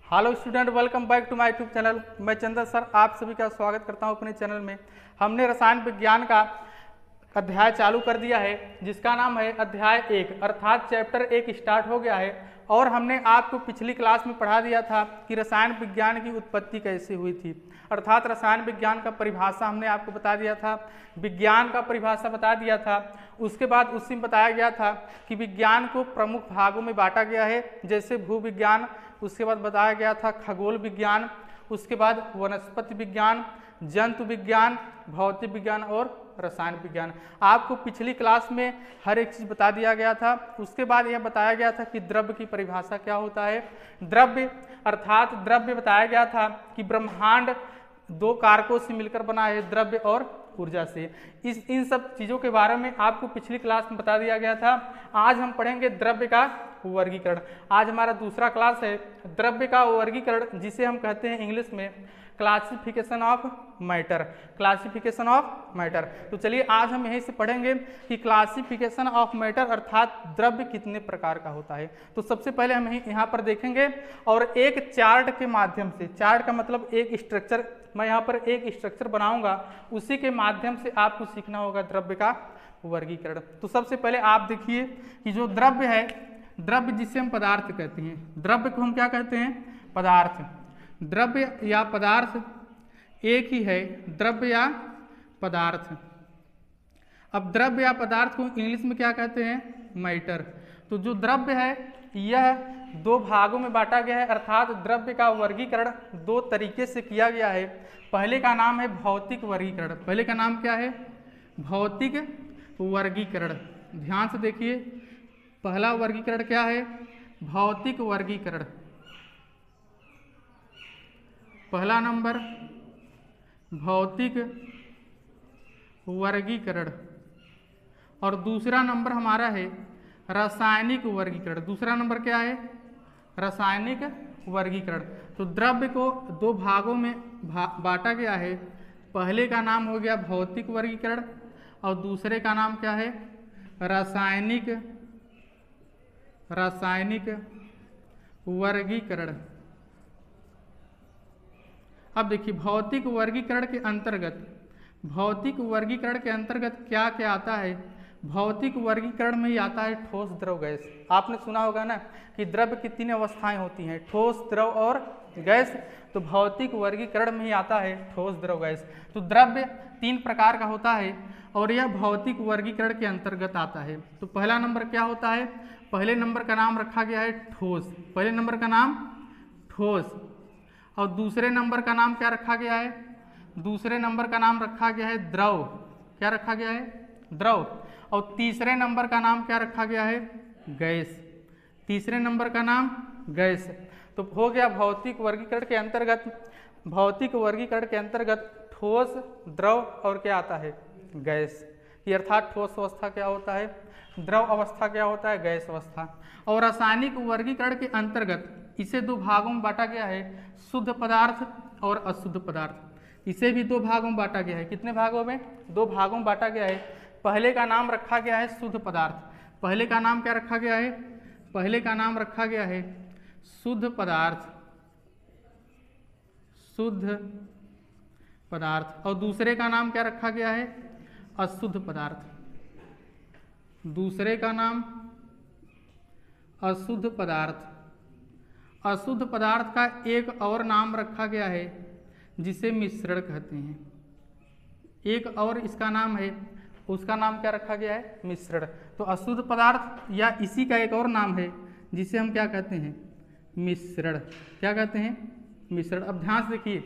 Hello student, welcome back to my YouTube channel. मैं Chandan sir आप सभी का स्वागत करता हूं अपने चैनल में। हमने रसायन विज्ञान का अध्याय चालू कर दिया है जिसका नाम है अध्याय 1 अर्थात चैप्टर 1 स्टार्ट हो गया है। और हमने आपको पिछली क्लास में पढ़ा दिया था कि रसायन विज्ञान की उत्पत्ति कैसे हुई थी, अर्थात रसायन विज्ञान का परिभाषा हमने आपको बता दिया था, विज्ञान का परिभाषा बता दिया था। उसके बाद उसी में बताया गया था कि विज्ञान को प्रमुख भागों में बांटा गया है, जैसे भूविज्ञान, उसके बाद बताया गया था खगोल विज्ञान, उसके बाद वनस्पति विज्ञान, जंतु विज्ञान, भौतिक विज्ञान और रसायन विज्ञान। आपको पिछली क्लास में हर एक चीज बता दिया गया था। उसके बाद यह बताया गया था कि द्रव्य की परिभाषा क्या होता है। द्रव्य अर्थात द्रव्य बताया गया था कि ब्रह्मांड दो कारकों से मिलकर बना है, द्रव्य और ऊर्जा से। इन सब चीजों के बारे में आपको पिछली क्लास में बता दिया गया था। आज हम पढ़ेंगे द्रव्य का वर्गीकरण। आज हमारा दूसरा क्लास है द्रव्य का वर्गीकरण, जिसे हम कहते हैं इंग्लिश में classification of matter. Classification of matter. तो चलिए आज हम यहीं से पढ़ेंगे कि क्लासिफिकेशन ऑफ मैटर अर्थात द्रव्य कितने प्रकार का होता है। तो सबसे पहले हम यहाँ पर देखेंगे और एक चार्ट के माध्यम से, चार्ट का मतलब एक स्ट्रक्चर, मैं यहाँ पर एक स्ट्रक्चर बनाऊंगा, उसी के माध्यम से आपको सीखना होगा द्रव्य का वर्गीकरण। तो सबसे पहले आप देखिए कि जो द्रव्य है, द्रव्य जिसे हम पदार्थ कहते हैं, द्रव्य को हम क्या कहते हैं? पदार्थ। द्रव्य या पदार्थ एक ही है, द्रव्य या पदार्थ। अब द्रव्य या पदार्थ को इंग्लिश में क्या कहते हैं? मैटर। तो जो द्रव्य है यह दो भागों में बांटा गया है, अर्थात द्रव्य का वर्गीकरण दो तरीके से किया गया है। पहले का नाम है भौतिक वर्गीकरण। पहले का नाम क्या है? भौतिक वर्गीकरण। ध्यान से देखिए, पहला वर्गीकरण क्या है? भौतिक वर्गीकरण। पहला नंबर भौतिक वर्गीकरण और दूसरा नंबर हमारा है रासायनिक वर्गीकरण। दूसरा नंबर क्या है? रासायनिक वर्गीकरण। तो द्रव्य को दो भागों में बांटा गया है। पहले का नाम हो गया भौतिक वर्गीकरण और दूसरे का नाम क्या है? रासायनिक वर्गीकरण। अब देखिए भौतिक वर्गीकरण के अंतर्गत क्या क्या आता है? भौतिक वर्गीकरण में ही आता है ठोस, द्रव, गैस। आपने सुना होगा ना कि द्रव्य की तीन अवस्थाएं होती हैं, ठोस, द्रव और गैस। तो भौतिक वर्गीकरण में ही आता है ठोस, द्रव, गैस। तो द्रव्य तीन प्रकार का होता है और यह भौतिक वर्गीकरण के अंतर्गत आता है। तो पहला नंबर क्या होता है? पहले नंबर का नाम रखा गया है ठोस। पहले नंबर का नाम ठोस और दूसरे नंबर का नाम क्या रखा गया है? दूसरे नंबर का नाम रखा गया है द्रव। क्या रखा गया है? द्रव। और तीसरे नंबर का नाम क्या रखा गया है? गैस। तीसरे नंबर का नाम गैस। तो हो गया भौतिक वर्गीकरण के अंतर्गत ठोस, द्रव और क्या आता है? गैस। ये अर्थात ठोस अवस्था क्या होता है? द्रव अवस्था क्या होता है? गैस अवस्था। और रासायनिक वर्गीकरण के अंतर्गत इसे दो भागों में बांटा गया है, शुद्ध पदार्थ और अशुद्ध पदार्थ। इसे भी दो भागों में बांटा गया है। कितने भागों में? दो भागों में बांटा गया है। पहले का नाम रखा गया है शुद्ध पदार्थ। पहले का नाम क्या रखा गया है? पहले का नाम रखा गया है शुद्ध पदार्थ, शुद्ध पदार्थ। और दूसरे का नाम क्या रखा गया है? अशुद्ध पदार्थ। दूसरे का नाम अशुद्ध पदार्थ। अशुद्ध पदार्थ का एक और नाम रखा गया है जिसे मिश्रण कहते हैं। एक और इसका नाम है, उसका नाम क्या रखा गया है? मिश्रण। तो अशुद्ध पदार्थ या इसी का एक और नाम है जिसे हम क्या कहते हैं? मिश्रण। क्या कहते हैं? मिश्रण। अब ध्यान से देखिए,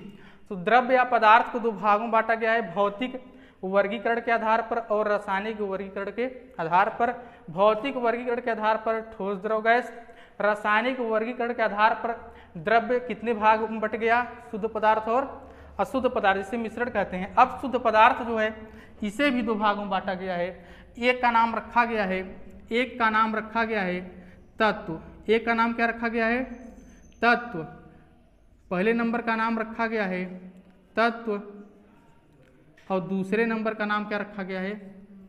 तो द्रव्य या पदार्थ को दो भागों में बांटा गया है, भौतिक वर्गीकरण के आधार पर और रासायनिक वर्गीकरण के आधार पर। भौतिक वर्गीकरण के आधार पर ठोस, द्रव, गैस। रासायनिक वर्गीकरण के आधार पर द्रव्य कितने भाग में बट गया? शुद्ध पदार्थ और अशुद्ध पदार्थ, जिसे मिश्रण कहते हैं। अब शुद्ध पदार्थ जो है इसे भी दो भागों में बांटा गया है। एक का नाम रखा गया है तत्व। एक का नाम क्या रखा गया है? तत्व। पहले नंबर का नाम रखा गया है तत्व और दूसरे नंबर का नाम क्या रखा गया है?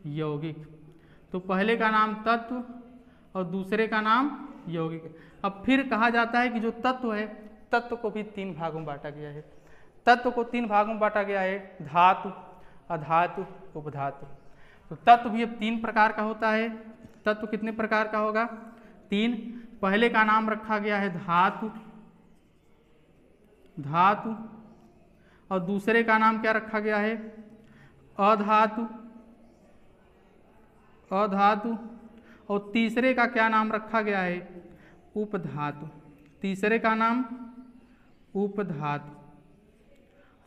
यौगिक। तो पहले का नाम तत्व और दूसरे का नाम यौगिक। अब फिर कहा जाता है कि जो तत्व है तत्व को भी 3 भागों में बांटा गया है। तत्व को 3 भागों में बांटा गया है, धातु, अधातु, उपधातु। तो तत्व भी अब 3 प्रकार का होता है। तत्व कितने प्रकार का होगा? 3। पहले का नाम रखा गया है धातु, धातु, और दूसरे का नाम क्या रखा गया है? अधातु, अधातु, और तीसरे का क्या नाम रखा गया है? उपधातु। तीसरे का नाम उपधातु।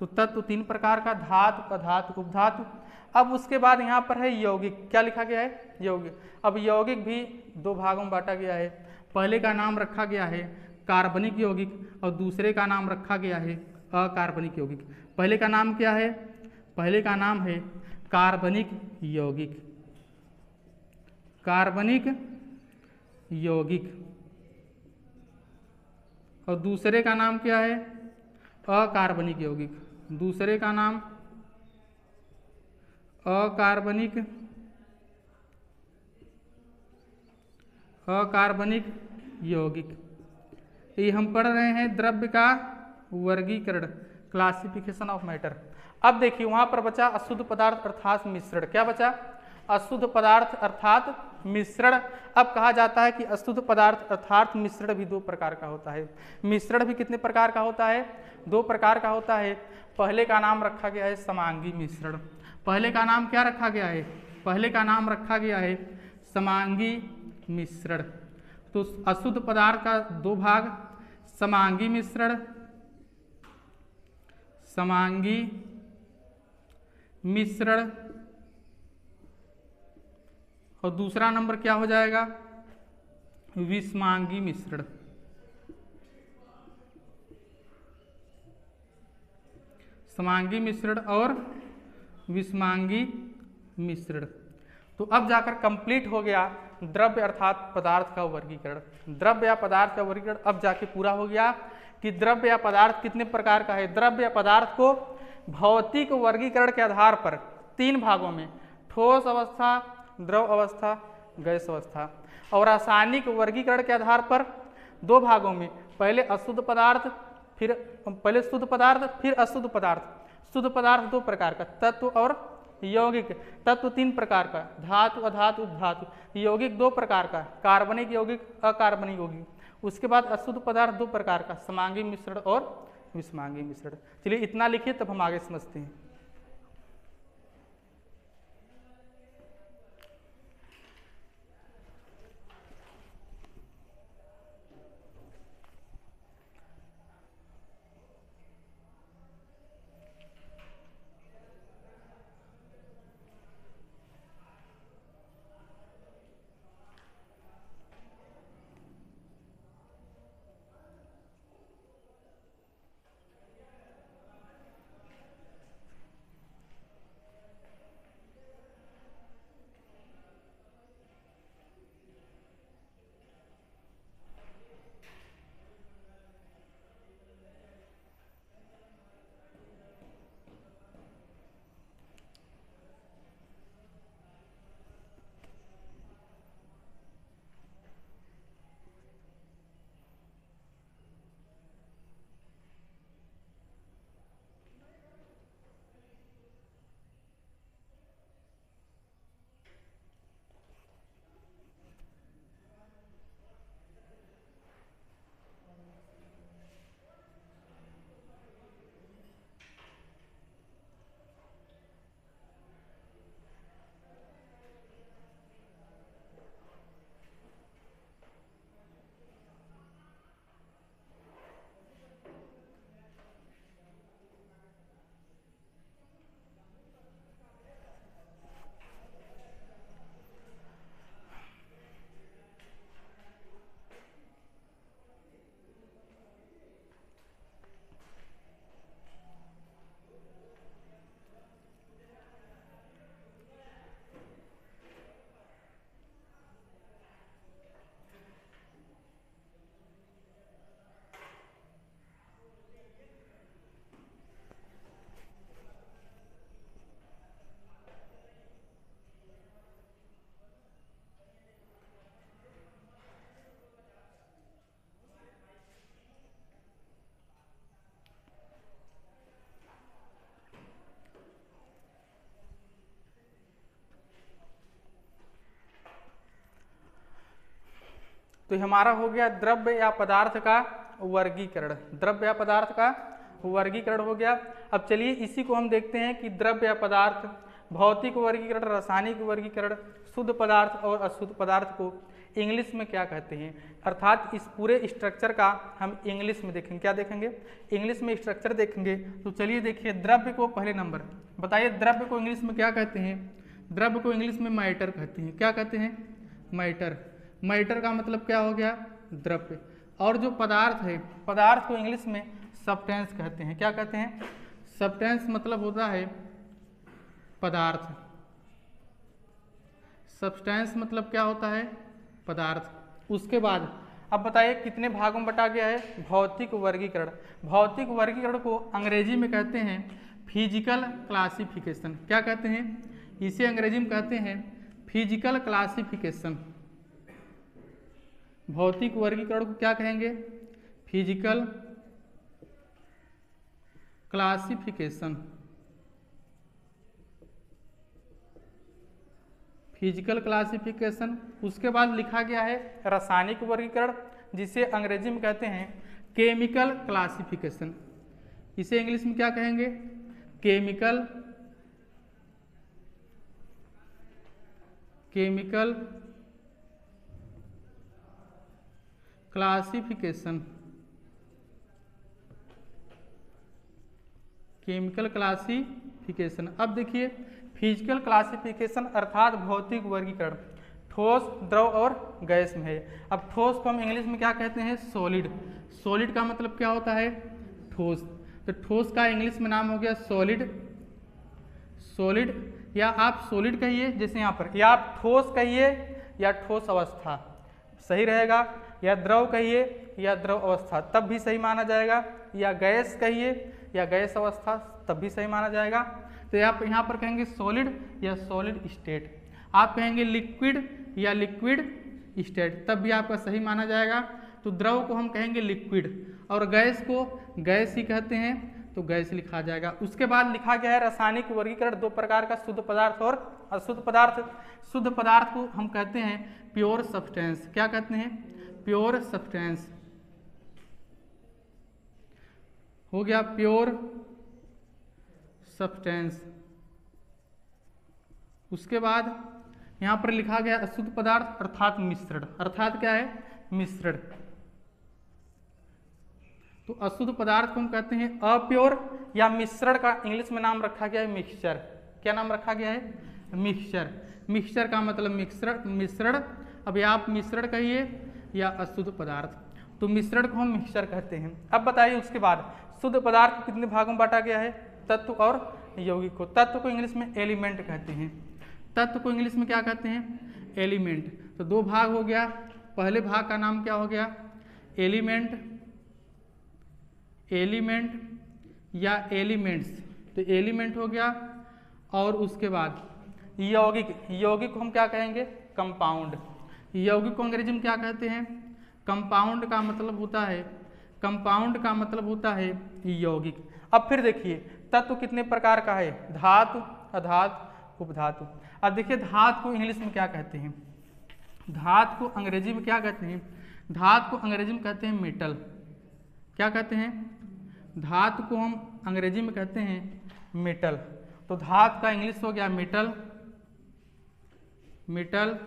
तो तत्व 3 प्रकार का, धातु, अधातु, उपधातु। अब उसके बाद यहाँ पर है यौगिक। क्या लिखा गया है? यौगिक। अब यौगिक भी 2 भागों में बांटा गया है। पहले का नाम रखा गया है कार्बनिक यौगिक और दूसरे का नाम रखा गया है अकार्बनिक यौगिक। पहले का नाम क्या है? पहले का नाम है कार्बनिक यौगिक, कार्बनिक यौगिक, और दूसरे का नाम क्या है? अकार्बनिक यौगिक। दूसरे का नाम अकार्बनिक, अकार्बनिक यौगिक। ये हम पढ़ रहे हैं द्रव्य का वर्गीकरण, क्लासिफिकेशन ऑफ मैटर। अब देखिए वहां पर बचा अशुद्ध पदार्थ अर्थात मिश्रण। क्या बचा? अशुद्ध पदार्थ अर्थात मिश्रण। अब कहा जाता है कि अशुद्ध पदार्थ अर्थात मिश्रण भी 2 प्रकार का होता है। मिश्रण भी कितने प्रकार का होता है? 2 प्रकार का होता है। पहले का नाम रखा गया है समांगी मिश्रण। पहले का नाम क्या रखा गया है? पहले का नाम रखा गया है समांगी मिश्रण। तो अशुद्ध पदार्थ का 2 भाग, समांगी मिश्रण, समांगी मिश्रण, और दूसरा नंबर क्या हो जाएगा? विषमांगी मिश्रण। समांगी मिश्रण और विषमांगी मिश्रण। तो अब जाकर कंप्लीट हो गया द्रव्य अर्थात पदार्थ का वर्गीकरण। द्रव्य या पदार्थ का वर्गीकरण अब जाके पूरा हो गया कि द्रव्य या पदार्थ कितने प्रकार का है। द्रव्य या पदार्थ को भौतिक वर्गीकरण के आधार पर 3 भागों में, ठोस अवस्था, द्रव अवस्था, गैस अवस्था, और रासायनिक वर्गीकरण के आधार पर 2 भागों में, पहले अशुद्ध पदार्थ, फिर पहले शुद्ध पदार्थ, फिर अशुद्ध पदार्थ। शुद्ध पदार्थ 2 प्रकार का, तत्व और यौगिक। तत्व 3 प्रकार का, धातु, अधातु, उपधातु। यौगिक 2 प्रकार का, कार्बनिक यौगिक, अकार्बनिक यौगिक। उसके बाद अशुद्ध पदार्थ 2 प्रकार का, समांगी मिश्रण और विषमांगी मिश्रण। चलिए इतना लिखिए, तब हम आगे समझते हैं। तो हमारा हो गया द्रव्य या पदार्थ का वर्गीकरण, द्रव्य या पदार्थ का वर्गीकरण हो गया। अब चलिए इसी को हम देखते हैं कि द्रव्य या पदार्थ, भौतिक वर्गीकरण, रासायनिक वर्गीकरण, शुद्ध पदार्थ और अशुद्ध पदार्थ को इंग्लिश में क्या कहते हैं, अर्थात इस पूरे स्ट्रक्चर का हम इंग्लिश में देखेंगे। क्या देखेंगे? इंग्लिश में स्ट्रक्चर देखेंगे। तो चलिए देखिए, द्रव्य को पहले नंबर बताइए, द्रव्य को इंग्लिश में क्या कहते हैं? द्रव्य को इंग्लिश में मैटर कहते हैं। क्या कहते हैं? मैटर। मैटर का मतलब क्या हो गया? द्रव्य। और जो पदार्थ है, पदार्थ को इंग्लिश में सब्सटेंस कहते हैं। क्या कहते हैं? सब्सटेंस मतलब होता है पदार्थ। सब्सटेंस मतलब क्या होता है? पदार्थ। उसके बाद अब बताइए कितने भागों में बटा गया है? भौतिक वर्गीकरण। भौतिक वर्गीकरण को अंग्रेजी में कहते हैं फिजिकल क्लासिफिकेशन। क्या कहते हैं? इसे अंग्रेजी में कहते हैं फिजिकल क्लासिफिकेशन। भौतिक वर्गीकरण को क्या कहेंगे? Physical classification. Physical classification. उसके बाद लिखा गया है रासायनिक वर्गीकरण, जिसे अंग्रेजी में कहते हैं केमिकल क्लासिफिकेशन। इसे इंग्लिश में क्या कहेंगे? Chemical classification. Chemical classification. अब देखिए फिजिकल क्लासिफिकेशन अर्थात भौतिक वर्गीकरण ठोस, द्रव और गैस में है। अब ठोस को हम इंग्लिश में क्या कहते हैं? सॉलिड। सॉलिड का मतलब क्या होता है? ठोस। तो ठोस का इंग्लिश में नाम हो गया सॉलिड। सॉलिड या आप सॉलिड कहिए, जैसे यहाँ पर, या आप ठोस कहिए या ठोस अवस्था सही रहेगा, या द्रव कहिए या द्रव अवस्था तब भी सही माना जाएगा, या गैस कहिए या गैस अवस्था तब भी सही माना जाएगा। तो आप यहाँ पर कहेंगे सॉलिड या सॉलिड स्टेट, आप कहेंगे लिक्विड या लिक्विड स्टेट तब भी आपका सही माना जाएगा। तो द्रव को हम कहेंगे लिक्विड और गैस को गैस ही कहते हैं, तो गैस लिखा जाएगा। उसके बाद लिखा गया है रासायनिक वर्गीकरण, दो प्रकार का, शुद्ध पदार्थ और अशुद्ध पदार्थ। शुद्ध पदार्थ को हम कहते हैं प्योर सब्सटेंस। क्या कहते हैं? प्योर सब्सटेंस हो गया, प्योर सब्सटेंस। उसके बाद यहां पर लिखा गया अशुद्ध पदार्थ अर्थात मिश्रण। अर्थात क्या है? मिश्रण। तो अशुद्ध पदार्थ को हम कहते हैं अप्योर, या मिश्रण का इंग्लिश में नाम रखा गया है मिक्सचर। क्या नाम रखा गया है? मिक्सचर। मिक्सचर का मतलब मिश्रण। अब आप मिश्रण कहिए या अशुद्ध पदार्थ, तो मिश्रण को हम मिक्सचर कहते हैं। अब बताइए उसके बाद शुद्ध पदार्थ को कितने भागों में बांटा गया है? तत्व और यौगिक को। तत्व को इंग्लिश में एलिमेंट कहते हैं। तत्व को इंग्लिश में क्या कहते हैं? एलिमेंट। तो दो भाग हो गया, पहले भाग का नाम क्या हो गया? एलिमेंट, एलिमेंट या एलिमेंट्स, तो एलिमेंट हो गया। और उसके बाद यौगिक, यौगिक को हम क्या कहेंगे? कंपाउंड। यौगिक को अंग्रेजी में क्या कहते हैं? कंपाउंड का मतलब होता है, कंपाउंड का मतलब होता है यौगिक। अब फिर देखिए तत्व कितने प्रकार का है? धातु, अधातु, उपधातु। अब देखिए धातु को इंग्लिश में क्या कहते हैं? धातु को अंग्रेजी में क्या कहते हैं? धातु को अंग्रेजी में कहते हैं मेटल। क्या कहते हैं? धातु को हम अंग्रेजी में कहते हैं मेटल। तो धातु का इंग्लिश हो गया मेटल, मेटल।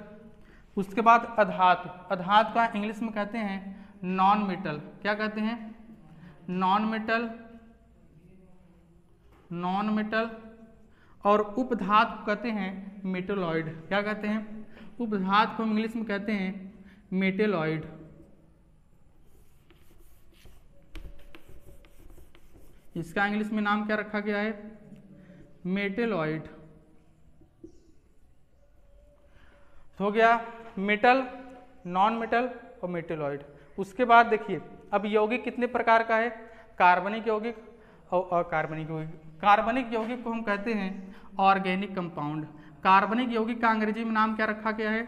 उसके बाद अधातु, अधातु का इंग्लिश में कहते हैं नॉन मेटल। क्या कहते हैं? Non metal, non metal. और उपधातु कहते हैं मेटेलॉइड। क्या कहते हैं? उपधातु को हम इंग्लिश में कहते हैं मेटेलॉइड। इसका इंग्लिश में नाम क्या रखा गया है? मेटेलॉइड। हो गया मेटल, नॉन मेटल और मेटेलॉइड। उसके बाद देखिए अब यौगिक कितने प्रकार का है? कार्बनिक यौगिक और अकार्बनिक यौगिक। कार्बनिक यौगिक को हम कहते हैं ऑर्गेनिक कंपाउंड। कार्बनिक यौगिक का अंग्रेजी में नाम क्या रखा गया है?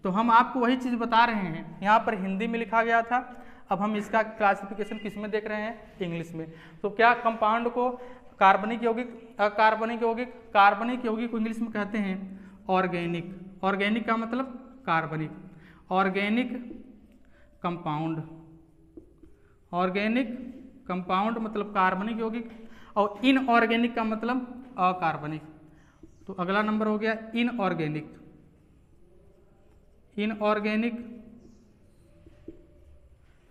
तो हम आपको वही चीज़ बता रहे हैं, यहाँ पर हिंदी में लिखा गया था, अब हम इसका क्लासिफिकेशन किस में देख रहे हैं? इंग्लिश में। तो क्या कंपाउंड को कार्बनिक यौगिक, अकार्बनिक यौगिक, कार्बनिक यौगिक को इंग्लिश में कहते हैं ऑर्गेनिक। ऑर्गेनिक का मतलब कार्बनिक। Organic compound. ऑर्गेनिक कंपाउंड मतलब कार्बनिक यौगिक, और इनऑर्गेनिक का मतलब अकार्बनिक। तो अगला नंबर हो गया inorganic. Inorganic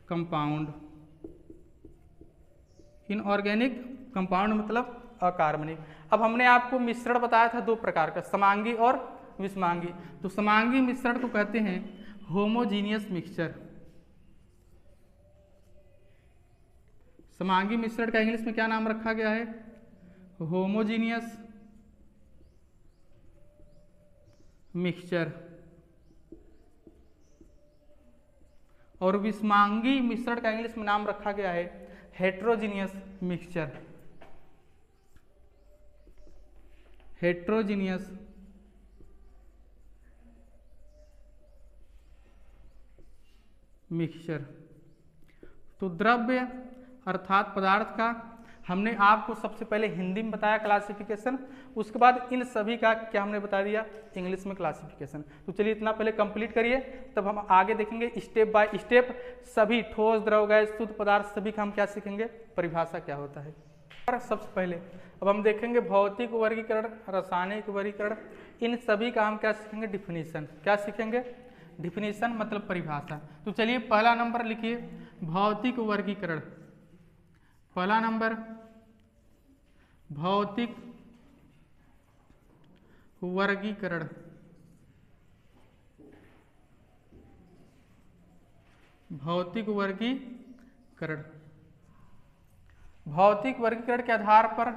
compound. Inorganic compound मतलब अकार्बनिक। अब हमने आपको मिश्रण बताया था दो प्रकार का, समांगी और विषमांगी। तो समांगी मिश्रण को कहते हैं होमोजीनियस मिक्सचर। समांगी मिश्रण का इंग्लिश में क्या नाम रखा गया है? Homogeneous mixture. और विषमांगी मिश्रण का इंग्लिश में नाम रखा गया है हेट्रोजीनियस मिक्सचर। Heterogeneous mixture. तो द्रव्य अर्थात पदार्थ का हमने आपको सबसे पहले हिंदी में बताया क्लासिफिकेशन, उसके बाद इन सभी का क्या हमने बता दिया इंग्लिश में क्लासिफिकेशन। तो चलिए इतना पहले कंप्लीट करिए, तब हम आगे देखेंगे स्टेप बाय स्टेप सभी ठोस, द्रव, गैस, शुद्ध पदार्थ सभी का हम क्या सीखेंगे, परिभाषा क्या होता है। और सबसे पहले अब हम देखेंगे भौतिक वर्गीकरण, रासायनिक वर्गीकरण, इन सभी का हम क्या सीखेंगे, डिफिनीशन। क्या सीखेंगे? डिफिनीशन मतलब परिभाषा। तो चलिए पहला नंबर लिखिए भौतिक वर्गीकरण। पहला नंबर भौतिक वर्गीकरण। भौतिक वर्गीकरण। भौतिक वर्गीकरण के आधार पर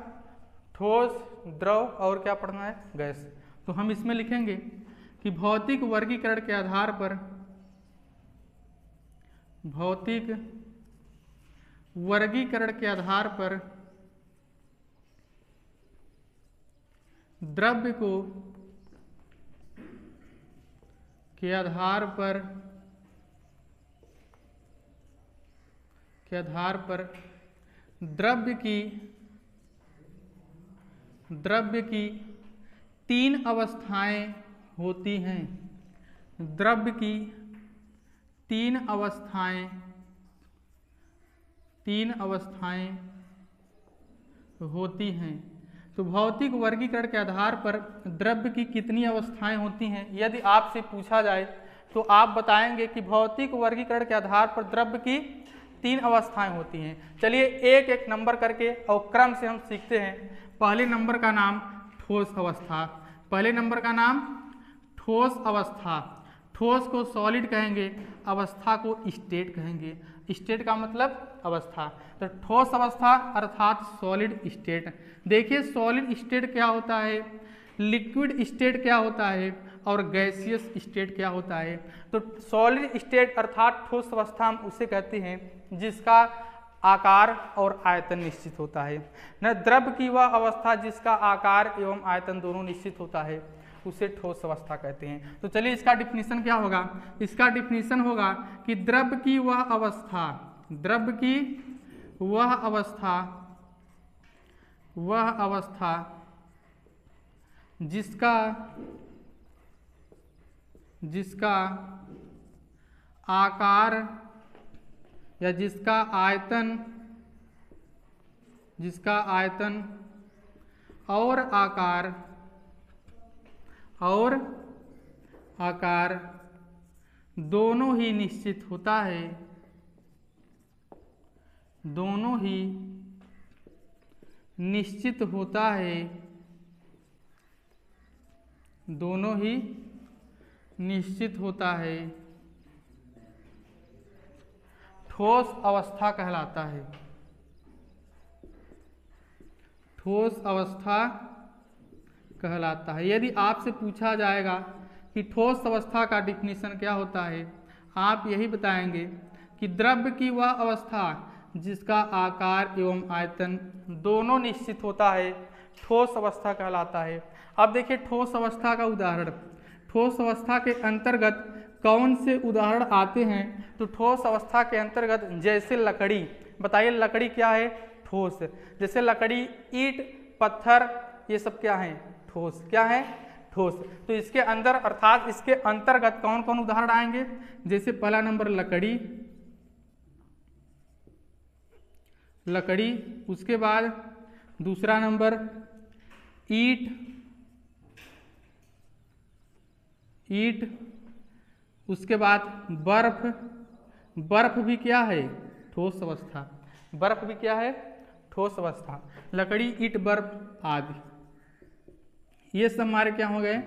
ठोस, द्रव और क्या पढ़ना है, गैस। तो हम इसमें लिखेंगे कि भौतिक वर्गीकरण के आधार पर, भौतिक वर्गीकरण के आधार पर द्रव्य को के आधार पर द्रव्य की तीन अवस्थाएं होती हैं। द्रव्य की तीन अवस्थाएं होती हैं। तो भौतिक वर्गीकरण के आधार पर द्रव्य की कितनी अवस्थाएं होती हैं, यदि आपसे पूछा जाए तो आप बताएंगे कि भौतिक वर्गीकरण के आधार पर द्रव्य की तीन अवस्थाएं होती हैं। चलिए एक एक नंबर करके और क्रम से हम सीखते हैं। पहले नंबर का नाम ठोस अवस्था। पहले नंबर का नाम ठोस अवस्था। ठोस को सॉलिड कहेंगे, अवस्था को स्टेट कहेंगे। स्टेट का मतलब अवस्था। तो ठोस अवस्था अर्थात सॉलिड स्टेट। देखिए सॉलिड स्टेट क्या होता है, लिक्विड स्टेट क्या होता है और गैसियस स्टेट क्या होता है। तो सॉलिड स्टेट अर्थात ठोस अवस्था हम उसे कहते हैं जिसका आकार और आयतन निश्चित होता है। न द्रव की वह अवस्था जिसका आकार एवं आयतन दोनों निश्चित होता है, उसे ठोस अवस्था कहते हैं। तो चलिए इसका डिफिनीशन क्या होगा। इसका डिफिनीशन होगा कि द्रव की वह अवस्था, द्रव की वह अवस्था जिसका आकार या जिसका आयतन और आकार दोनों ही निश्चित होता है, दोनों ही निश्चित होता है, दोनों ही निश्चित होता है, ठोस अवस्था कहलाता है। ठोस अवस्था कहलाता है। यदि आपसे पूछा जाएगा कि ठोस अवस्था का डिफिनीशन क्या होता है, आप यही बताएंगे कि द्रव्य की वह अवस्था जिसका आकार एवं आयतन दोनों निश्चित होता है, ठोस अवस्था कहलाता है। अब देखिए ठोस अवस्था का उदाहरण। ठोस अवस्था के अंतर्गत कौन से उदाहरण आते हैं? तो ठोस अवस्था के अंतर्गत जैसे लकड़ी, बताइए लकड़ी क्या है? ठोस। जैसे लकड़ी, ईंट, पत्थर, ये सब क्या है? ठोस। क्या है? ठोस। तो इसके अंदर अर्थात इसके अंतर्गत कौन कौन उदाहरण आएंगे? जैसे पहला नंबर लकड़ी, लकड़ी, उसके बाद दूसरा नंबर ईंट, उसके बाद बर्फ, बर्फ भी क्या है, ठोस अवस्था, बर्फ भी क्या है, ठोस अवस्था, लकड़ी, ईंट, बर्फ आदि, ये सब हमारे क्या हो गए,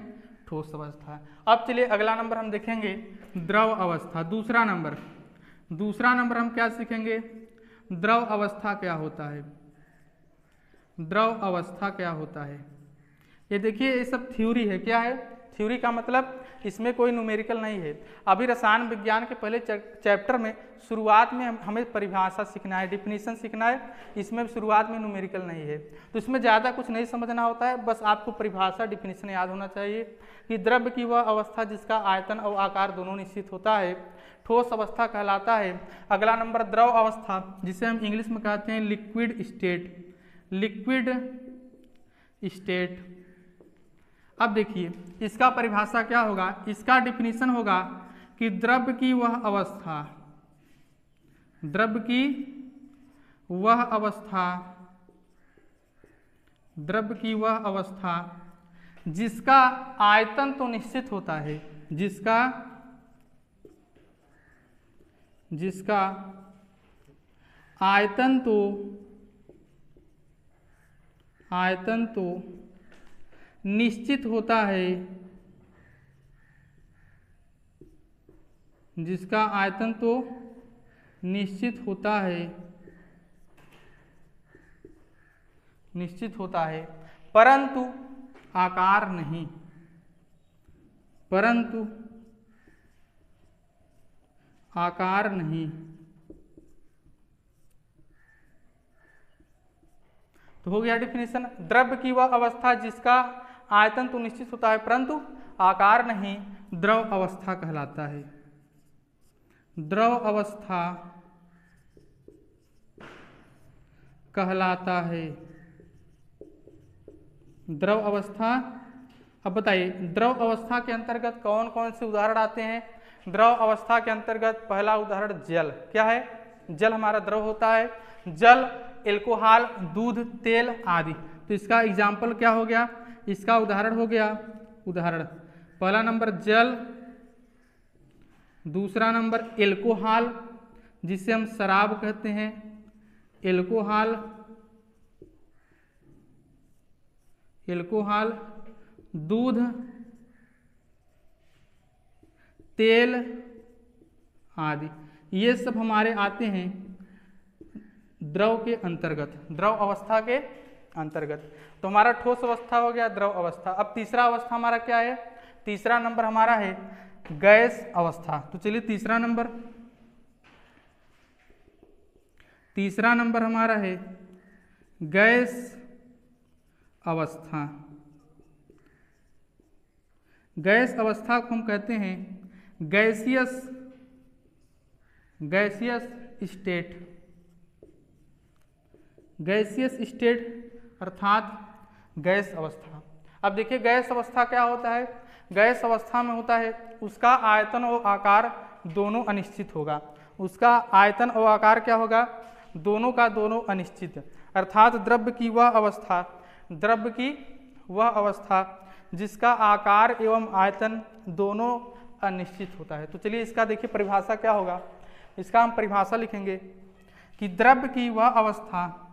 ठोस अवस्था। अब चलिए अगला नंबर हम देखेंगे द्रव अवस्था। दूसरा नंबर हम क्या सीखेंगे, द्रव अवस्था क्या होता है, द्रव अवस्था क्या होता है। ये देखिए ये सब थ्योरी है, क्या है, थ्योरी का मतलब इसमें कोई न्यूमेरिकल नहीं है। अभी रसायन विज्ञान के पहले चैप्टर में शुरुआत में हमें परिभाषा सीखना है, डिफिनीशन सीखना है, इसमें शुरुआत में न्यूमेरिकल नहीं है, तो इसमें ज़्यादा कुछ नहीं समझना होता है, बस आपको परिभाषा डिफिनीशन याद होना चाहिए कि द्रव्य की वह अवस्था जिसका आयतन और आकार दोनों निश्चित होता है ठोस अवस्था कहलाता है। अगला नंबर द्रव अवस्था, जिसे हम इंग्लिश में कहते हैं लिक्विड स्टेट, लिक्विड स्टेट। अब देखिए इसका परिभाषा क्या होगा, इसका डिफिनीशन होगा कि द्रव्य की वह अवस्था, द्रव्य की वह अवस्था, द्रव्य की वह अवस्था जिसका आयतन तो निश्चित होता है, जिसका आयतन तो निश्चित होता है, जिसका आयतन तो निश्चित होता है, परंतु आकार नहीं, परंतु आकार नहीं। तो हो गया डिफिनीशन, द्रव्य की वह अवस्था जिसका आयतन तो निश्चित होता है परंतु आकार नहीं, द्रव अवस्था कहलाता है। द्रव अवस्था कहलाता है, द्रव अवस्था। अब बताइए द्रव अवस्था के अंतर्गत कौन कौन से उदाहरण आते हैं। द्रव अवस्था के अंतर्गत पहला उदाहरण जल, क्या है, जल हमारा द्रव होता है, जल, एल्कोहल, दूध, तेल आदि। तो इसका एग्जाम्पल क्या हो गया, इसका उदाहरण हो गया, उदाहरण पहला नंबर जल, दूसरा नंबर एल्कोहल जिसे हम शराब कहते हैं, एल्कोहल, एल्कोहल, दूध, तेल आदि, ये सब हमारे आते हैं द्रव के अंतर्गत, द्रव अवस्था के अंतर्गत। तो हमारा ठोस अवस्था हो गया, द्रव अवस्था। अब तीसरा अवस्था हमारा क्या है, तीसरा नंबर हमारा है गैस अवस्था। तो चलिए तीसरा नंबर हमारा है गैस अवस्था। गैस अवस्था को हम कहते हैं गैसियस स्टेट, गैसियस स्टेट अर्थात गैस अवस्था। अब देखिए गैस अवस्था क्या होता है, गैस अवस्था में होता है उसका आयतन और आकार दोनों अनिश्चित होगा, उसका आयतन और आकार क्या होगा, दोनों का दोनों अनिश्चित, अर्थात द्रव्य की वह अवस्था, द्रव्य की वह अवस्था जिसका आकार एवं आयतन दोनों अनिश्चित होता है। तो चलिए इसका देखिए परिभाषा क्या होगा, इसका हम परिभाषा लिखेंगे कि द्रव्य की वह अवस्था,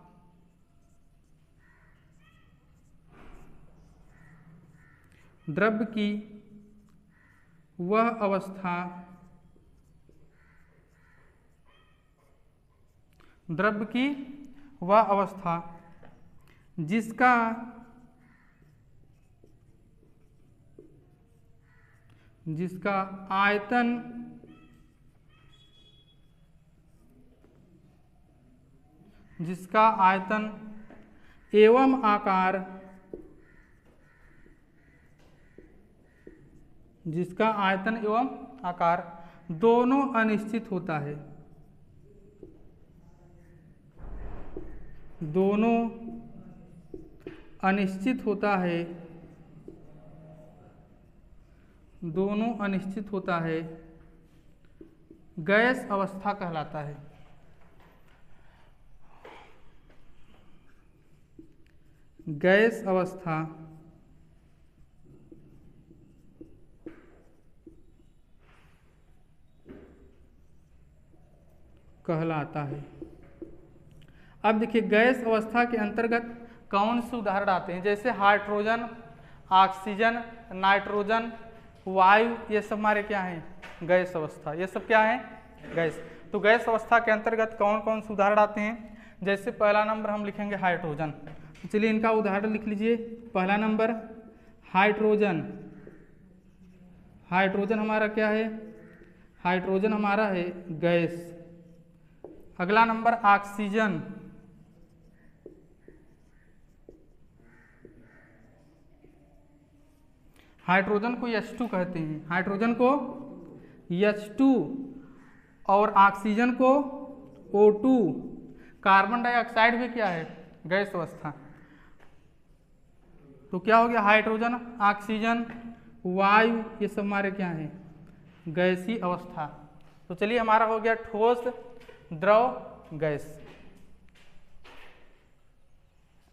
द्रव्य की वह अवस्था, द्रव्य की वह अवस्था जिसका आयतन एवं आकार, जिसका आयतन एवं आकार दोनों अनिश्चित होता है, दोनों अनिश्चित होता है, दोनों अनिश्चित होता है, गैस अवस्था कहलाता है। गैस अवस्था कहलाता है। अब देखिए गैस अवस्था के अंतर्गत कौन से उदाहरण आते हैं, जैसे हाइड्रोजन, ऑक्सीजन, नाइट्रोजन, वायु, ये सब हमारे क्या हैं, गैस अवस्था। ये सब क्या है, गैस। तो गैस अवस्था के अंतर्गत कौन कौन से उदाहरण आते हैं, जैसे पहला नंबर हम लिखेंगे हाइड्रोजन। तो चलिए इनका उदाहरण लिख लीजिए। पहला नंबर हाइड्रोजन, हाइड्रोजन हमारा क्या है, हाइड्रोजन हमारा है गैस। अगला नंबर ऑक्सीजन, हाइड्रोजन को H2 कहते हैं, हाइड्रोजन को H2 और ऑक्सीजन को O2। कार्बन डाइऑक्साइड भी क्या है, गैस अवस्था। तो क्या हो गया, हाइड्रोजन, ऑक्सीजन, वायु, ये सब हमारे क्या हैं, गैसीय अवस्था। तो चलिए हमारा हो गया ठोस, द्रव, गैस।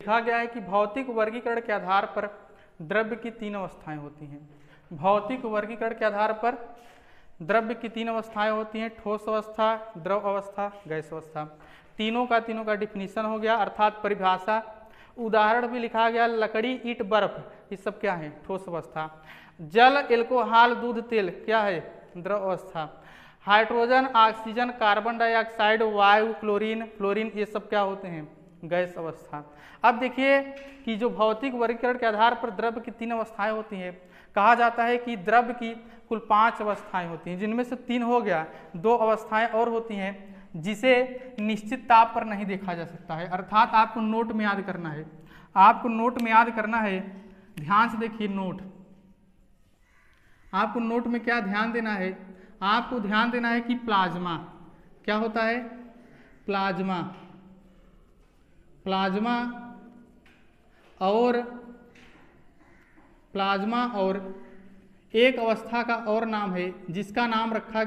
लिखा गया है कि भौतिक वर्गीकरण के आधार पर द्रव्य की 3 अवस्थाएं होती हैं। भौतिक वर्गीकरण के आधार पर द्रव्य की 3 अवस्थाएं होती हैं, ठोस अवस्था, द्रव अवस्था, गैस अवस्था। तीनों का डिफिनीशन हो गया, अर्थात परिभाषा। उदाहरण भी लिखा गया, लकड़ी, ईंट, बर्फ, ये सब क्या है, ठोस अवस्था। जल, एल्कोहल, दूध, तेल, क्या है, द्रव अवस्था। हाइड्रोजन, ऑक्सीजन, कार्बन डाइऑक्साइड, वायु, क्लोरीन, फ्लोरीन, ये सब क्या होते हैं, गैस अवस्था। अब देखिए कि जो भौतिक वर्गीकरण के आधार पर द्रव्य की 3 अवस्थाएं होती हैं, कहा जाता है कि द्रव्य की कुल 5 अवस्थाएं होती हैं, जिनमें से 3 हो गया, 2 अवस्थाएं और होती हैं जिसे निश्चित ताप पर नहीं देखा जा सकता है। अर्थात आपको नोट में याद करना है, आपको नोट में याद करना है, ध्यान से देखिए नोट। आपको नोट में क्या ध्यान देना है, आपको ध्यान देना है कि प्लाज्मा क्या होता है, प्लाज्मा, प्लाज्मा और एक अवस्था का और नाम है जिसका नाम रखा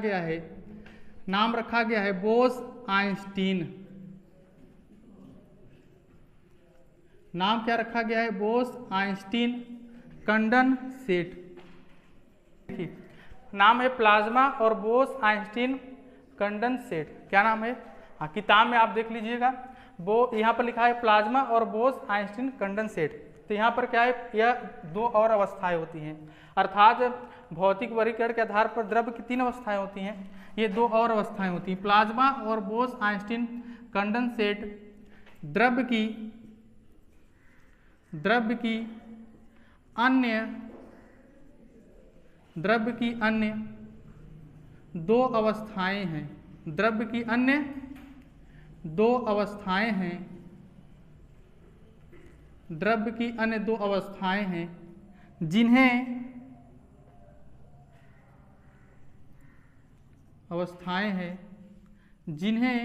गया है बोस-आइंस्टीन। नाम क्या रखा गया है, बोस-आइंस्टीन कंडेंसेट। देखिए नाम है प्लाज्मा और बोस-आइंस्टीन कंडेंसेट। क्या नाम है, हाँ किताब में आप देख लीजिएगा, वो यहाँ पर लिखा है प्लाज्मा और बोस-आइंस्टीन कंडेंसेट। तो यहाँ पर क्या है, यह 2 और अवस्थाएं होती हैं। अर्थात भौतिक वर्गीकरण के आधार पर द्रव्य की 3 अवस्थाएं होती हैं, ये 2 और अवस्थाएं होती हैं। प्लाज्मा और बोस-आइंस्टीन कंडेंसेट द्रव्य की अन्य 2 अवस्थाएं हैं। द्रव्य की अन्य 2 अवस्थाएं हैं, द्रव्य की अन्य 2 अवस्थाएं हैं जिन्हें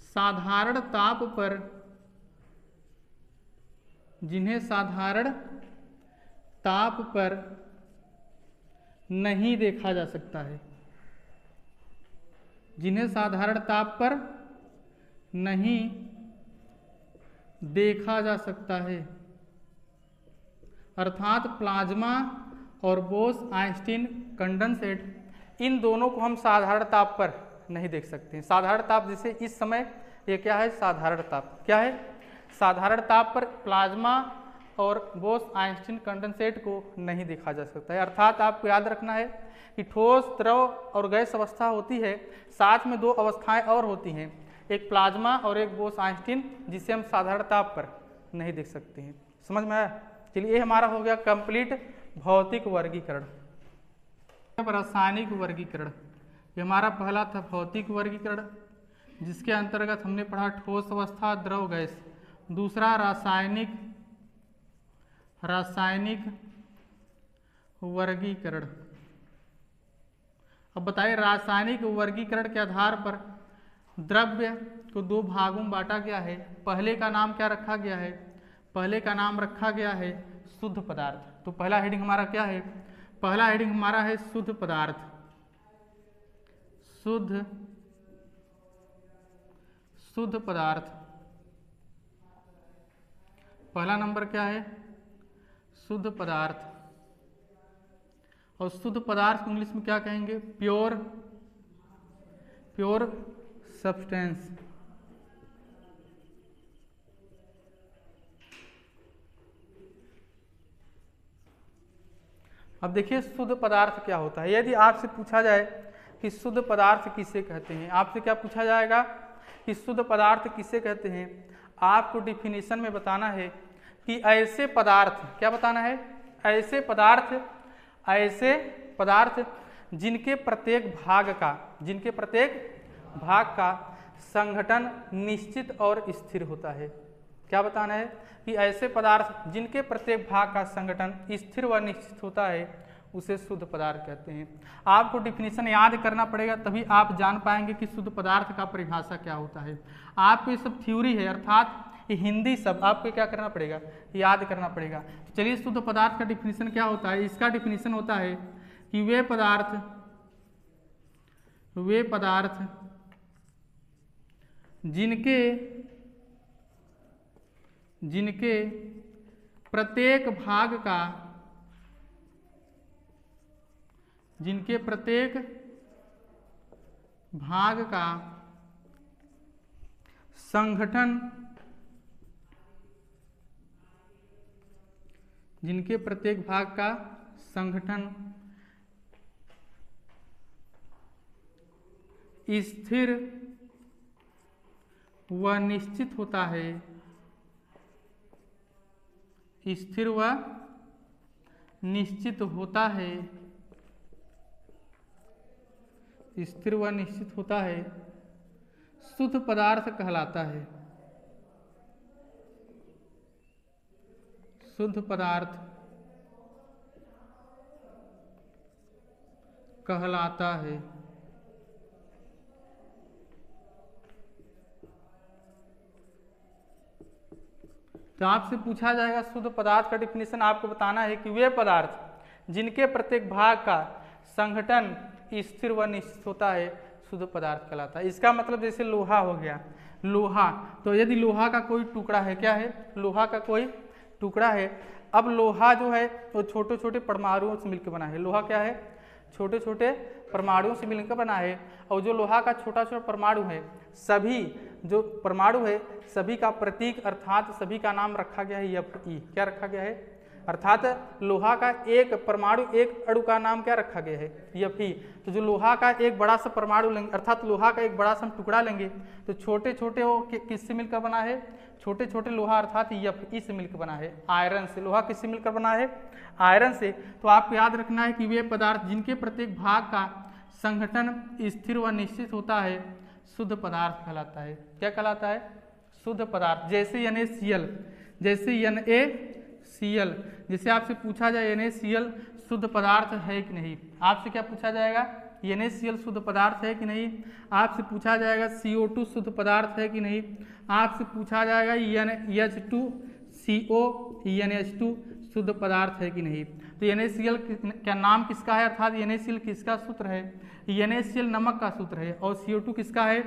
साधारण ताप पर नहीं देखा जा सकता है, जिन्हें साधारण ताप पर नहीं देखा जा सकता है। अर्थात प्लाज्मा और बोस-आइंस्टीन कंडेंसेट, इन दोनों को हम साधारण ताप पर नहीं देख सकते हैं। साधारण ताप जैसे इस समय ये क्या है, साधारण ताप, क्या है, साधारण ताप पर प्लाज्मा और बोस-आइंस्टीन कंडेंसेट को नहीं देखा जा सकता है। अर्थात आपको याद रखना है कि ठोस, द्रव और गैस अवस्था होती है, साथ में 2 अवस्थाएं और होती हैं, एक प्लाज्मा और एक बोस-आइंस्टीन, जिसे हम साधारण ताप पर नहीं देख सकते हैं। समझ में आया। चलिए ये हमारा हो गया कंप्लीट भौतिक वर्गीकरण। रासायनिक वर्गीकरण, ये हमारा पहला था भौतिक वर्गीकरण, जिसके अंतर्गत हमने पढ़ा ठोस अवस्था, द्रव, गैस। दूसरा रासायनिक वर्गीकरण। अब बताइए रासायनिक वर्गीकरण के आधार पर द्रव्य को 2 भागों में बांटा गया है। पहले का नाम क्या रखा गया है, पहले का नाम रखा गया है शुद्ध पदार्थ। तो पहला हेडिंग हमारा क्या है, पहला हेडिंग हमारा है शुद्ध पदार्थ, शुद्ध पदार्थ। पहला नंबर क्या है? शुद्ध पदार्थ। और शुद्ध पदार्थ को इंग्लिश में क्या कहेंगे? Pure substance. अब देखिए शुद्ध पदार्थ क्या होता है। यदि आपसे पूछा जाए कि शुद्ध पदार्थ किसे कहते हैं, आपसे क्या पूछा जाएगा कि शुद्ध पदार्थ किसे कहते हैं, आपको डिफिनीशन में बताना है कि ऐसे पदार्थ, क्या बताना है? ऐसे पदार्थ जिनके प्रत्येक भाग का संगठन निश्चित और स्थिर होता है। क्या बताना है? कि ऐसे पदार्थ जिनके प्रत्येक भाग का संगठन स्थिर व निश्चित होता है उसे शुद्ध पदार्थ कहते हैं। आपको डिफिनीशन याद करना पड़ेगा, तभी आप जान पाएंगे कि शुद्ध पदार्थ का परिभाषा क्या होता है। आपको ये सब थ्योरी है, अर्थात ये हिंदी सब आपको क्या करना पड़ेगा? याद करना पड़ेगा। तो चलिए शुद्ध पदार्थ का डिफिनीशन क्या होता है। इसका डिफिनीशन होता है कि वे पदार्थ जिनके प्रत्येक भाग का संगठन स्थिर व निश्चित होता है, शुद्ध पदार्थ कहलाता है। शुद्ध पदार्थ कहलाता है। तो आपसे पूछा जाएगा शुद्ध पदार्थ का डिफिनीशन, आपको बताना है कि वे पदार्थ जिनके प्रत्येक भाग का संगठन स्थिर व निश्चित होता है शुद्ध पदार्थ कहलाता है। इसका मतलब जैसे लोहा हो गया, लोहा, तो यदि लोहा का कोई टुकड़ा है, क्या है? लोहा का कोई टुकड़ा है। अब लोहा जो है वो छोटे छोटे परमाणुओं से मिलकर बना है। लोहा क्या है? छोटे छोटे परमाणुओं से मिलकर बना है। और जो लोहा का छोटा छोटा परमाणु है, सभी जो परमाणु है सभी का प्रतीक अर्थात सभी का नाम रखा गया है Fe। क्या रखा गया है? अर्थात लोहा का एक परमाणु, एक अणु का नाम क्या रखा गया है? Fe। तो जो लोहा का एक बड़ा सा परमाणु लेंगे, अर्थात लोहा का एक बड़ा सा टुकड़ा लेंगे, तो छोटे छोटे वो किससे मिलकर बना है? छोटे छोटे लोहा अर्थात Fe से मिलकर बना है, आयरन से। लोहा किससे मिलकर बना है? आयरन से। तो आपको याद रखना है कि वे पदार्थ जिनके प्रत्येक भाग का संगठन स्थिर व निश्चित होता है शुद्ध पदार्थ कहलाता है। क्या कहलाता है? शुद्ध पदार्थ। जैसे NaCl, जैसे आपसे पूछा जाए NaCl शुद्ध पदार्थ है कि नहीं, आपसे क्या पूछा जाएगा? NaCl शुद्ध पदार्थ है कि नहीं। आपसे पूछा जाएगा CO2 शुद्ध पदार्थ है कि नहीं। आपसे पूछा जाएगा H2CO NH2 शुद्ध पदार्थ है कि नहीं। तो NaCl क्या नाम किसका है? अर्थात NaCl किसका सूत्र है? NaCl नमक का सूत्र है। और CO2 किसका है?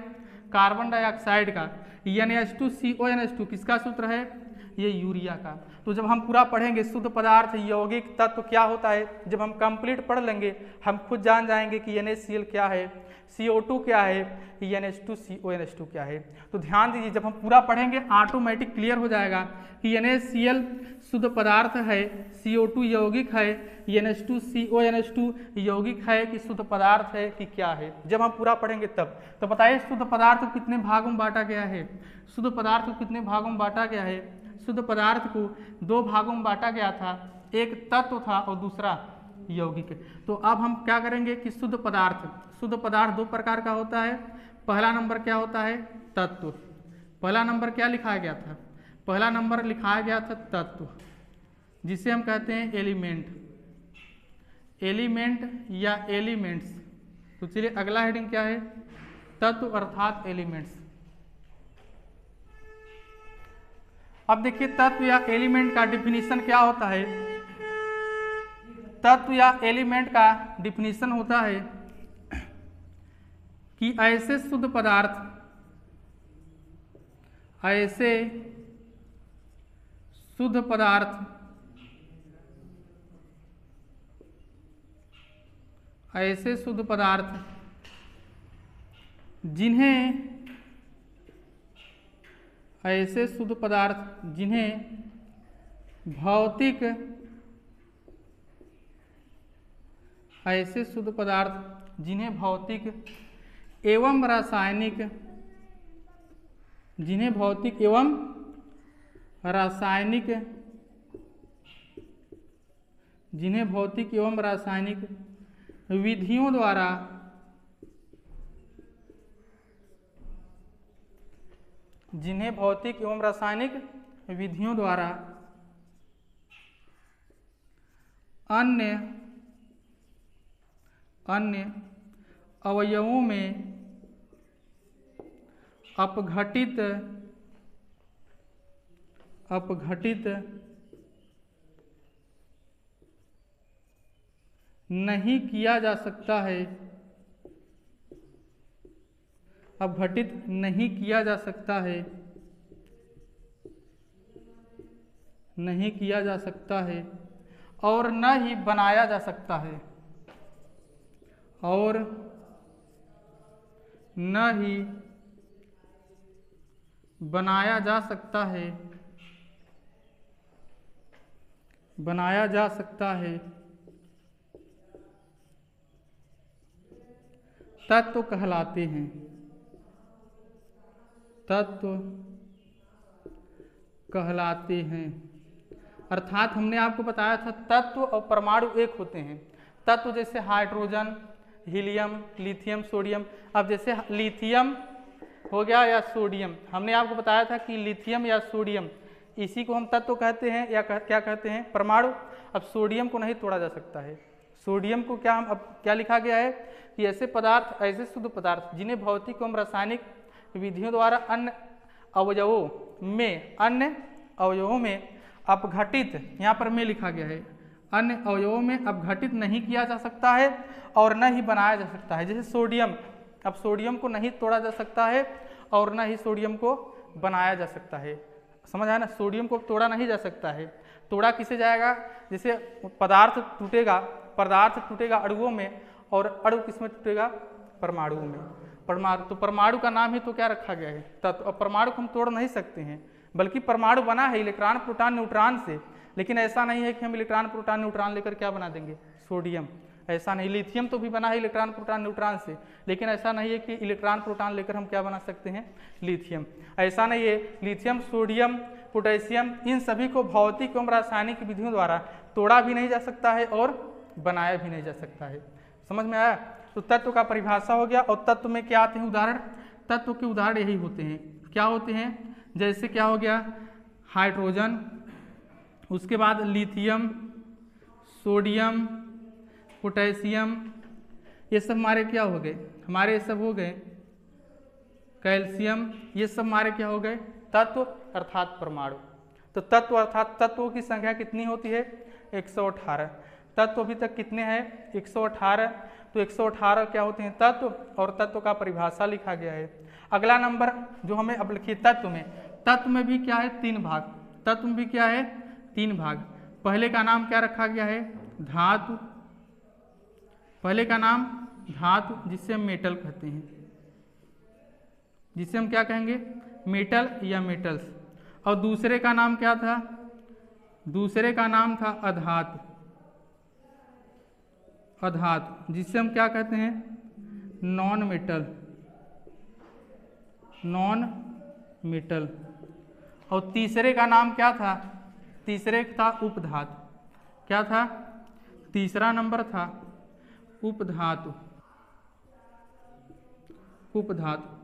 कार्बन डाइऑक्साइड का। NH2CO NH2 किसका सूत्र है? ये यूरिया का। तो जब हम पूरा पढ़ेंगे शुद्ध पदार्थ यौगिक तत्व क्या होता है, जब हम कंप्लीट पढ़ लेंगे हम खुद जान जाएंगे कि NaCl क्या है, CO2 क्या है, NH2CO NH2 क्या है। तो ध्यान दीजिए, जब हम पूरा पढ़ेंगे ऑटोमेटिक क्लियर हो जाएगा कि NaCl शुद्ध पदार्थ है, CO2 यौगिक है, NH2CO NH2 यौगिक है कि शुद्ध पदार्थ है कि क्या है, जब हम पूरा पढ़ेंगे तब। तो बताइए शुद्ध पदार्थ को कितने भागों में बांटा गया है? शुद्ध पदार्थ को कितने भागों में बांटा गया है? शुद्ध पदार्थ को दो भागों में बांटा गया था, एक तत्व था और दूसरा यौगिक। तो अब हम क्या करेंगे कि शुद्ध पदार्थ दो प्रकार का होता है। पहला नंबर क्या होता है? तत्व। पहला नंबर क्या लिखाया गया था? पहला नंबर लिखाया गया था तत्व, जिसे हम कहते हैं एलिमेंट या एलिमेंट्स। तो चलिए अगला हेडिंग क्या है? तत्व अर्थात एलिमेंट्स। अब देखिए तत्व या एलिमेंट का डिफिनीशन क्या होता है। तत्व या एलिमेंट का डिफिनीशन होता है कि ऐसे शुद्ध पदार्थ शुद्ध पदार्थ ऐसे शुद्ध पदार्थ जिन्हें भौतिक एवं रासायनिक विधियों द्वारा अन्य अवयवों में अपघटित नहीं किया जा सकता है, और न ही बनाया जा सकता है, तत्व कहलाते हैं। अर्थात हमने आपको बताया था तत्व और परमाणु एक होते हैं। तत्व जैसे हाइड्रोजन, हीलियम, लिथियम, सोडियम। अब जैसे लिथियम हो गया या सोडियम, हमने आपको बताया था कि लिथियम या सोडियम इसी को हम तत्व कहते हैं या क्या कहते हैं, परमाणु। अब सोडियम को नहीं तोड़ा जा सकता है। सोडियम को क्या लिखा गया है कि ऐसे शुद्ध पदार्थ जिन्हें भौतिक एवं रासायनिक विधियों द्वारा अन्य अवयवों में अपघटित, यहाँ पर में लिखा गया है, अन्य अवयवों में अपघटित नहीं किया जा सकता है और न ही बनाया जा सकता है। जैसे सोडियम, अब सोडियम को नहीं तोड़ा जा सकता है और न ही सोडियम को बनाया जा सकता है। समझ आया ना, सोडियम को तोड़ा नहीं जा सकता है। तोड़ा किसे जाएगा, जैसे पदार्थ टूटेगा अणुओं में, और अणु किसमें टूटेगा, परमाणुओं में। तो परमाणु का नाम ही तो क्या रखा गया है, तत्व। और परमाणु को हम तोड़ नहीं सकते हैं, बल्कि परमाणु बना है इलेक्ट्रॉन, प्रोटॉन, न्यूट्रॉन से। लेकिन ऐसा नहीं है कि हम इलेक्ट्रॉन, प्रोटॉन, न्यूट्रॉन लेकर क्या बना देंगे, सोडियम। ऐसा नहीं। लिथियम तो भी बना है इलेक्ट्रॉन, प्रोटॉन, न्यूट्रॉन से, लेकिन ऐसा नहीं है कि इलेक्ट्रॉन, प्रोटॉन लेकर हम क्या बना सकते हैं, लिथियम। ऐसा नहीं है। लिथियम, सोडियम, पोटेशियम, इन सभी को भौतिक एवं रासायनिक विधियों द्वारा तोड़ा भी नहीं जा सकता है और बनाया भी नहीं जा सकता है। समझ में आया। तो तत्व का परिभाषा हो गया। और तत्व में क्या आते हैं उदाहरण, तत्व के उदाहरण यही होते हैं। क्या होते हैं, जैसे क्या हो गया, हाइड्रोजन, उसके बाद लिथियम, सोडियम, पोटेशियम, ये सब हमारे क्या हो गए, हमारे सब हो गए कैल्शियम, ये सब हमारे क्या हो गए, तत्व अर्थात परमाणु। तो तत्व अर्थात तत्वों की संख्या कितनी होती है, 118। तत्व अभी तक कितने हैं, 118। तो 118 क्या होते हैं, तत्व। और तत्व का परिभाषा लिखा गया है। अगला नंबर जो हमें अब लिखिए, तत्व में भी क्या है, 3 भाग। तत्व में भी क्या है, 3 भाग। पहले का नाम क्या रखा गया है, धातु। पहले का नाम धातु, जिसे हम मेटल कहते हैं, जिसे हम क्या कहेंगे, मेटल या मेटल्स। और दूसरे का नाम क्या था, दूसरे का नाम था अधातु। अधातु, जिसे हम क्या कहते हैं, नॉन मेटल। और तीसरे का नाम क्या था, तीसरे था उपधातु। क्या था, तीसरा नंबर था उपधातु।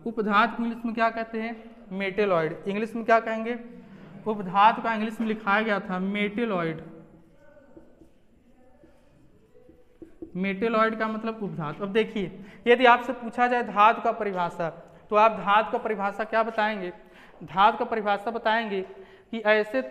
उपधातु इंग्लिश में क्या कहते हैं, मेटेलॉइड। इंग्लिश में क्या कहेंगे, उपधातु का इंग्लिश में लिखाया गया था मेटेलॉइड। मेटेलॉइड का मतलब उपधातु। अब देखिए, यदि आपसे पूछा जाए धातु का परिभाषा, तो आप धातु का परिभाषा क्या बताएंगे, धातु का परिभाषा बताएंगे कि ऐसे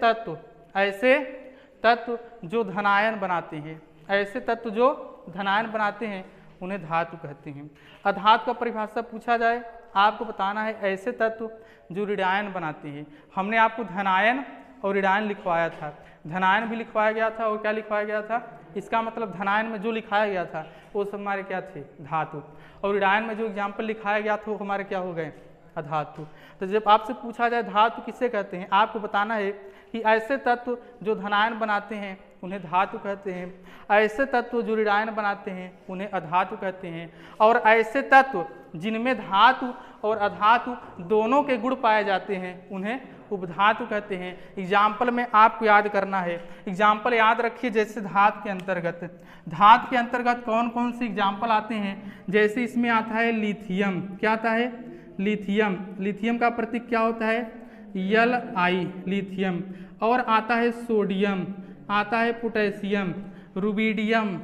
तत्व जो धनायन बनाते हैं, ऐसे तत्व जो धनायन बनाते हैं उन्हें धातु कहते हैं। अधातु का परिभाषा पूछा जाए, आपको बताना है ऐसे तत्व जो ऋणायन बनाते हैं। हमने आपको धनायन और ऋणायन लिखवाया था। धनायन भी लिखवाया गया था और क्या लिखवाया गया था, इसका मतलब धनायन में जो लिखाया गया था वो सब हमारे क्या थे, धातु, और ऋणायन में जो एग्जाम्पल लिखाया गया था वो हमारे क्या हो गए, अधातु। तो जब आपसे पूछा जाए धातु किसे कहते हैं, आपको बताना है कि ऐसे तत्व जो धनायन बनाते हैं उन्हें धातु कहते हैं, ऐसे तत्व जो ऋणायन बनाते हैं उन्हें अधातु कहते हैं, और ऐसे तत्व जिनमें धातु और अधातु दोनों के गुण पाए जाते हैं उन्हें उपधातु कहते हैं। एग्जाम्पल में आपको याद करना है, एग्जाम्पल याद रखिए। जैसे धातु के अंतर्गत कौन कौन से एग्जाम्पल आते हैं, जैसे इसमें आता है लिथियम। क्या आता है, लिथियम। लिथियम का प्रतीक क्या होता है, Li, लिथियम। और आता है सोडियम, आता है पोटेशियम, रुबिडियम,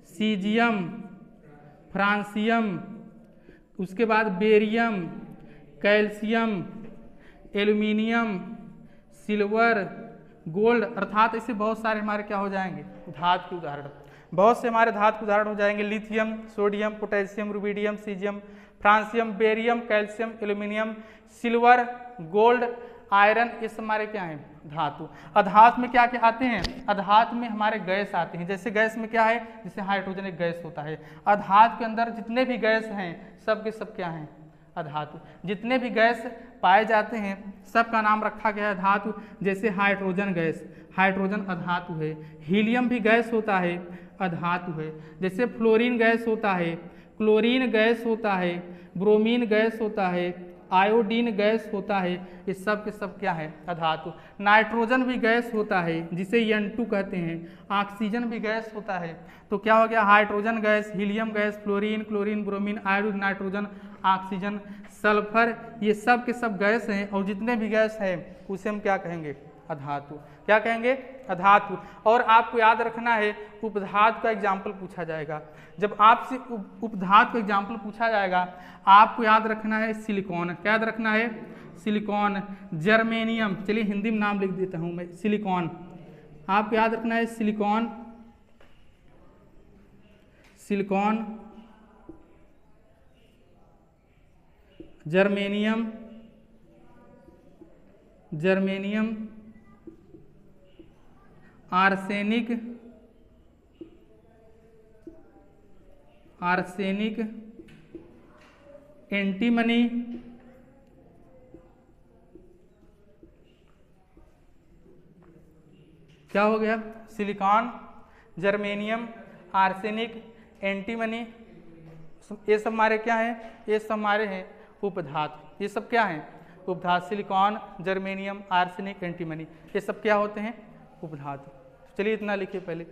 सीजियम, फ्रांसियम, उसके बाद barium, calcium, aluminium, silver, gold, अर्थात ऐसे बहुत सारे हमारे क्या हो जाएंगे, धातु के उदाहरण। बहुत से हमारे धातु के उदाहरण हो जाएंगे, lithium, sodium, potassium, rubidium, caesium, francium, barium, calcium, aluminium, silver, gold, iron, ये सब हमारे क्या हैं, धातु। अधातु में क्या क्या आते हैं, अधातु में हमारे गैस आते हैं। जैसे गैस में क्या है, जैसे हाइड्रोजन एक गैस होता है। अधातु के अंदर जितने भी गैस हैं सब के सब क्या हैं, अधातु। जितने भी गैस पाए जाते हैं सबका नाम रखा गया है धातु। जैसे हाइड्रोजन गैस, हाइड्रोजन अधातु है। हीलियम भी गैस होता है, अधातु है। जैसे फ्लोरीन गैस होता है, क्लोरीन गैस होता है, ब्रोमीन गैस होता है, आयोडीन गैस होता है, ये सब के सब क्या है, अधातु। नाइट्रोजन भी गैस होता है जिसे N2 कहते हैं। ऑक्सीजन भी गैस होता है। तो क्या हो गया, hydrogen gas, helium gas, fluorine, chlorine, bromine, iodine, nitrogen, oxygen, sulphur, ये सब के सब गैस हैं। और जितने भी गैस हैं उसे हम क्या कहेंगे, अधातु। क्या कहेंगे, अधातु। और आपको याद रखना है उपधातु का एग्जाम्पल पूछा जाएगा। जब आपसे उपधातु का एग्जाम्पल पूछा जाएगा आपको याद रखना है सिलिकॉन। क्या याद रखना है, सिलिकॉन, जर्मेनियम, चलिए हिंदी में नाम लिख देता हूं मैं, सिलिकॉन। आपको याद रखना है silicon, silicon, germanium, germanium, arsenic, arsenic, antimony, क्या हो गया, सिलिकॉन, जर्मेनियम, आर्सेनिक, एंटीमनी, ये सब हमारे क्या हैं, ये सब हमारे हैं उपधातु। ये सब क्या हैं, उपधातु। सिलिकॉन, जर्मेनियम, आर्सेनिक, एंटीमनी, ये सब क्या होते हैं, उपधातु। चलिए इतना लिखिए पहले।